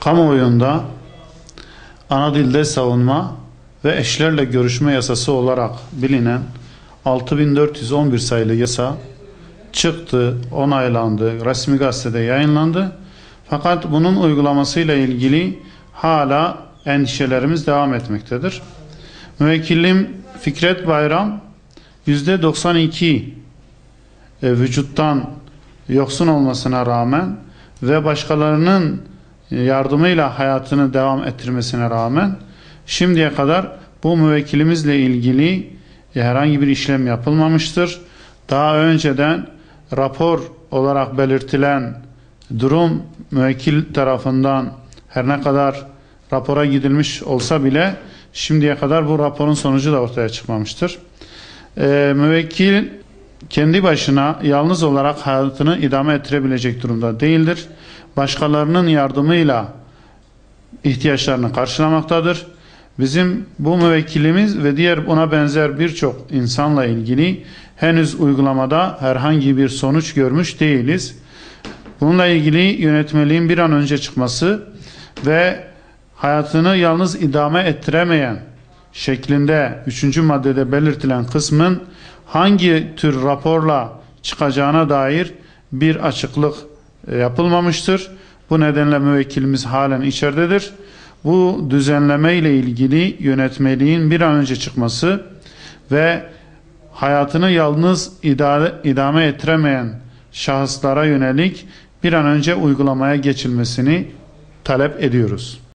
Kamuoyunda ana dilde savunma ve eşlerle görüşme yasası olarak bilinen 6411 sayılı yasa çıktı, onaylandı, resmi gazetede yayınlandı. Fakat bunun uygulamasıyla ilgili hala endişelerimiz devam etmektedir. Müvekkilim Fikret Bayram %92 vücuttan yoksun olmasına rağmen ve başkalarının yardımıyla hayatını devam ettirmesine rağmen şimdiye kadar bu müvekkilimizle ilgili herhangi bir işlem yapılmamıştır. Daha önceden rapor olarak belirtilen durum müvekkil tarafından her ne kadar rapora gidilmiş olsa bile şimdiye kadar bu raporun sonucu da ortaya çıkmamıştır. Müvekkil kendi başına yalnız olarak hayatını idame ettirebilecek durumda değildir. Başkalarının yardımıyla ihtiyaçlarını karşılamaktadır. Bizim bu müvekkilimiz ve diğer ona benzer birçok insanla ilgili henüz uygulamada herhangi bir sonuç görmüş değiliz. Bununla ilgili yönetmeliğin bir an önce çıkması ve hayatını yalnız idame ettiremeyen şeklinde 3. maddede belirtilen kısmın hangi tür raporla çıkacağına dair bir açıklık yapılmamıştır. Bu nedenle müvekkilimiz halen içeridedir. Bu düzenleme ile ilgili yönetmeliğin bir an önce çıkması ve hayatını yalnız idame ettiremeyen şahıslara yönelik bir an önce uygulamaya geçilmesini talep ediyoruz.